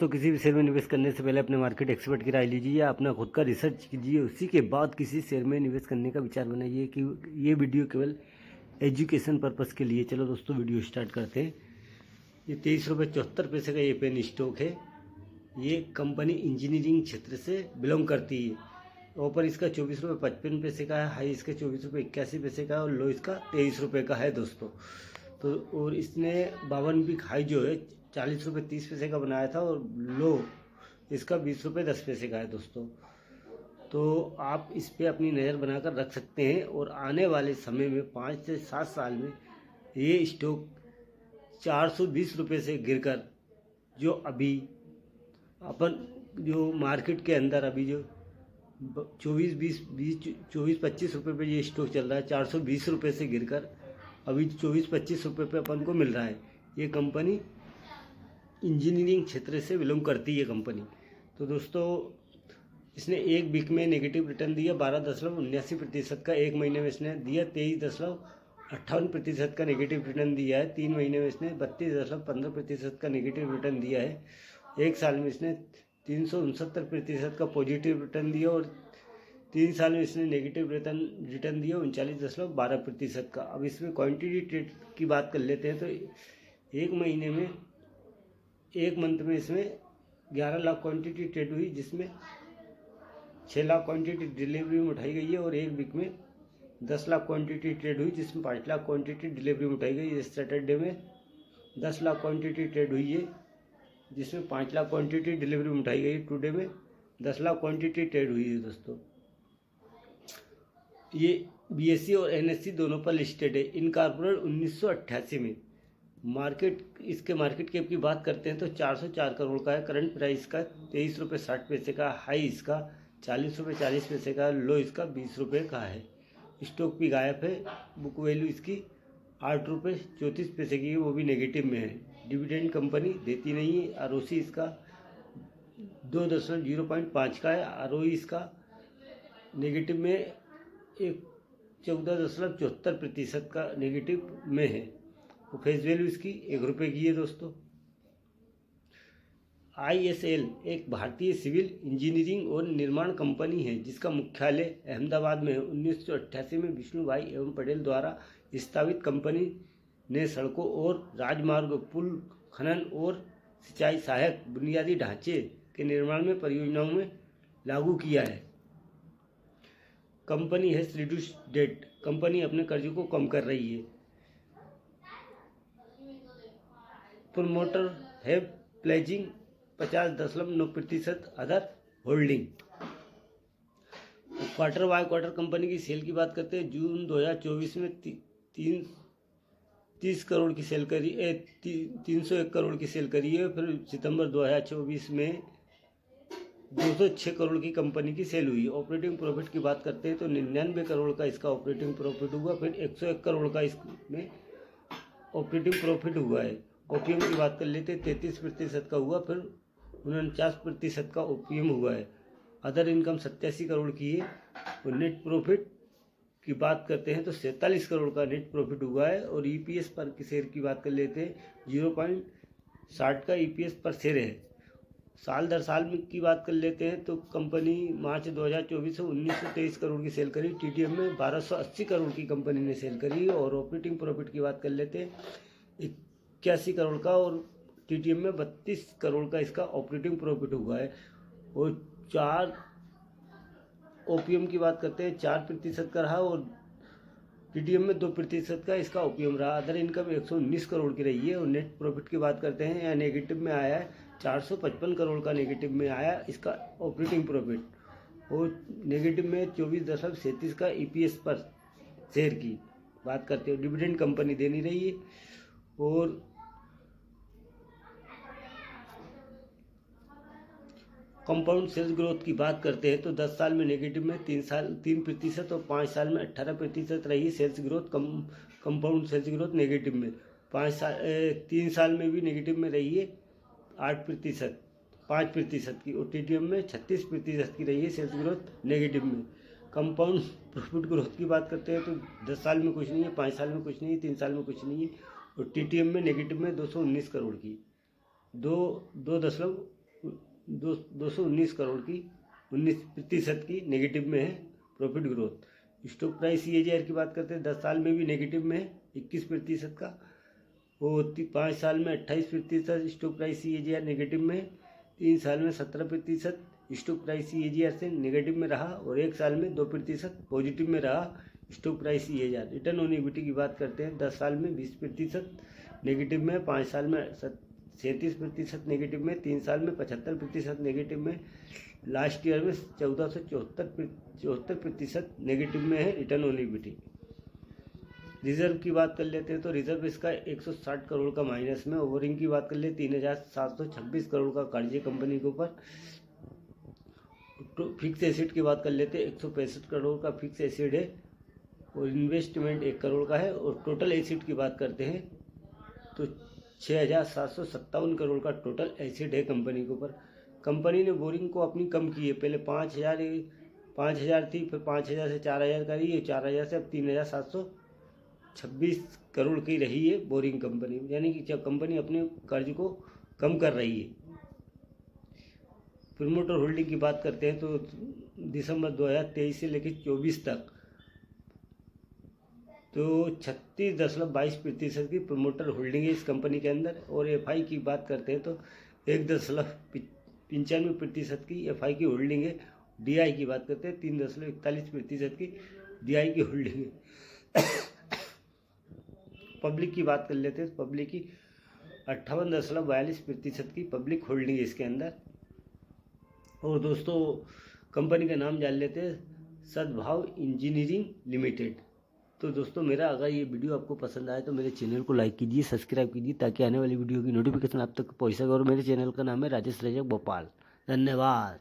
तो किसी भी शेयर में निवेश करने से पहले अपने मार्केट एक्सपर्ट की राय लीजिए या अपना खुद का रिसर्च कीजिए, उसी के बाद किसी शेयर में निवेश करने का विचार बनाइए। कि ये वीडियो केवल एजुकेशन पर्पज़ के लिए। चलो दोस्तों वीडियो स्टार्ट करते हैं। ये 23 रुपये 74 पैसे का ये पेन स्टॉक है। ये कंपनी इंजीनियरिंग क्षेत्र से बिलोंग करती है। ऊपर इसका 24 रुपये 55 पैसे का है, हाई इसका 24 रुपये 81 पैसे का है और लो इसका 23 रुपये का है दोस्तों। तो और इसने 52 वीक हाई जो है 40 रुपये 30 पैसे का बनाया था और लो इसका 20 रुपये 10 पैसे का है दोस्तों। तो आप इस पे अपनी नज़र बनाकर रख सकते हैं और आने वाले समय में 5 से 7 साल में ये स्टॉक 420 रुपये से गिरकर जो अभी अपन जो मार्केट के अंदर अभी जो 24-25 रुपये पे ये स्टॉक चल रहा है, 420 रुपये से गिरकर अभी 24-25 रुपये पे अपन को मिल रहा है। ये कंपनी इंजीनियरिंग क्षेत्र से बिलोंग करती है कंपनी। तो दोस्तों इसने एक वीक में नेगेटिव रिटर्न दिया 12.79% का, एक महीने में इसने दिया 23.58% का नेगेटिव रिटर्न दिया है, 3 महीने में इसने 32.15% का नेगेटिव रिटर्न दिया है, एक साल में इसने 369% का पॉजिटिव रिटर्न दिया और 3 साल में इसने नेगेटिव रिटर्न दिया 39.12% का। अब इसमें क्वांटिटी ट्रेड की बात कर लेते हैं तो एक महीने में एक मंथ में इसमें 11 लाख क्वांटिटी ट्रेड हुई, जिसमें 6 लाख क्वांटिटी डिलीवरी में उठाई गई है और एक वीक में 10 लाख क्वांटिटी ट्रेड हुई, जिसमें 5 लाख क्वांटिटी डिलीवरी में उठाई गई है। इस सैटरडे में 10 लाख क्वांटिटी ट्रेड हुई है, जिसमें 5 लाख क्वांटिटी डिलीवरी में उठाई गई है। टुडे में 10 लाख क्वांटिटी ट्रेड हुई है दोस्तों। ये BSE और NSE दोनों पर लिस्टेड है। इनकॉर्पोरेट 1988 में। इसके मार्केट कैप की बात करते हैं तो 404 करोड़ का है। करंट प्राइस का 23 रुपये 60 पैसे का, हाई इसका 40 रुपये 40 पैसे का, लो इसका 20 रुपये का है। स्टॉक भी गायब है। बुक वैल्यू इसकी 8 रुपये 34 पैसे की है, वो भी नेगेटिव में है। डिविडेंड कंपनी देती नहीं है। ROC इसका 2.05 का है। ROE इसका नेगेटिव में 14.74% का नेगेटिव में है। तो फेस वैल्यू इसकी 1 रुपये की है दोस्तों। ISL एक भारतीय सिविल इंजीनियरिंग और निर्माण कंपनी है, जिसका मुख्यालय अहमदाबाद में है। 1988 में विष्णु भाई एवं पटेल द्वारा स्थापित कंपनी ने सड़कों और राजमार्ग, पुल, खनन और सिंचाई सहायक बुनियादी ढांचे के निर्माण में परियोजनाओं में लागू किया है। कंपनी है रिड्यूस डेट, कंपनी अपने कर्ज को कम कर रही है। प्रोमोटर है pledging 50.9%, other holding. Quarter by quarter company की सेल की बात करते हैं। जून 2024 में 30 करोड़ की सेल करी, 301 करोड़ की सेल करी है। फिर सितंबर 2024 में 206 करोड़ की कंपनी की सेल हुई। ऑपरेटिंग प्रॉफिट की बात करते हैं तो 99 करोड़ का इसका ऑपरेटिंग प्रॉफिट हुआ। फिर 101 करोड़ का इसमें ऑपरेटिंग प्रॉफिट हुआ है। ओपीएम की बात कर लेते हैं 33% का हुआ, फिर 49% का ओपीएम हुआ है। अदर इनकम 87 करोड़ की है और नेट प्रॉफिट की बात करते हैं तो 47 करोड़ का नेट प्रॉफिट हुआ है। और EPS पर शेयर की बात कर लेते हैं 0.60 का EPS पर शेयर है। साल दर साल में की बात कर लेते हैं तो कंपनी मार्च 2024 से 1923 करोड़ की सेल करी। TTM में 1280 करोड़ की कंपनी ने सेल करी। और ऑपरेटिंग प्रॉफिट की बात कर लेते हैं 81 करोड़ का और TTM में 32 करोड़ का इसका ऑपरेटिंग प्रॉफिट हुआ है। और 4 ओपीएम की बात करते हैं 4% का रहा और TTM में 2% का इसका ओपीएम रहा। अदर इनकम 119 करोड़ की रही है। और नेट प्रॉफिट की बात करते हैं या नेगेटिव में आया है 455 करोड़ का नेगेटिव में आया इसका ऑपरेटिंग प्रॉफिट। और नेगेटिव में 24.37 का EPS पर शेयर की बात करते हैं। डिविडेंड कंपनी दे नहीं रही है। और कंपाउंड सेल्स ग्रोथ की बात करते हैं तो 10 साल में नेगेटिव में 3% और 5 साल में 18% रही sales growth. Compound sales growth negative में 3 साल में भी नेगेटिव में रही है 5% की। और TTM में 36% की रही है सेल्स ग्रोथ नेगेटिव में। कंपाउंड प्रॉफिट ग्रोथ की बात करते हैं तो 10 साल में कुछ नहीं है, 5 साल में कुछ नहीं है, 3 साल में कुछ नहीं है। और TTM में नेगेटिव में 219 करोड़ की 2 219 करोड़ की 19% की नेगेटिव में है profit growth. Stock price CAGR की बात करते हैं 10 साल में भी नेगेटिव में है 21% का, वो 5 साल में 28% स्टॉक प्राइस CAGR नेगेटिव में है, 3 साल में 17% स्टॉक प्राइस CAGR से नेगेटिव में रहा और 1 साल में 2% पॉजिटिव में रहा stock price CAGR। Return on equity की बात करते हैं 10 साल में 20% नेगेटिव में, 5 साल में 37% नेगेटिव में, 3 साल में 75% नेगेटिव में, लास्ट ईयर में 1474% नेगेटिव में है रिटर्न ऑन इक्विटी। रिजर्व की बात कर लेते हैं तो रिजर्व इसका 160 करोड़ का माइनस में। ओवरिंग की बात कर ले 3726 करोड़ का कर्ज है कंपनी के ऊपर। तो फिक्स एसिड की बात कर लेते हैं 165 करोड़ का फिक्स एसिड है और इन्वेस्टमेंट 1 करोड़ का है। और टोटल एसिड की बात करते हैं तो 6757 करोड़ का टोटल एसिड है कंपनी के ऊपर। कंपनी ने बोरिंग को अपनी कम की है, पहले 5000 थी, फिर 5000 से 4000 करी है, 4000 से अब 3726 करोड़ की रही है बोरिंग कंपनी, यानी कि जब कंपनी अपने कर्ज को कम कर रही है। प्रमोटर होल्डिंग की बात करते हैं तो दिसंबर 2023 से लेकर 24 तक तो 36.22% की प्रमोटर होल्डिंग है इस कंपनी के अंदर। और FI की बात करते हैं तो 1.95% की FI की होल्डिंग है। DI की बात करते हैं 3.41% की DI की होल्डिंग है। पब्लिक की बात कर लेते हैं, पब्लिक की 58.42% की पब्लिक होल्डिंग है इसके अंदर। और दोस्तों कंपनी का नाम जान लेते हैं, सद्भाव इंजीनियरिंग लिमिटेड। तो दोस्तों मेरा अगर ये वीडियो आपको पसंद आए तो मेरे चैनल को लाइक कीजिए, सब्सक्राइब कीजिए, ताकि आने वाली वीडियो की नोटिफिकेशन आप तक पहुँच सके। और मेरे चैनल का नाम है राजेश रजक भोपाल। धन्यवाद।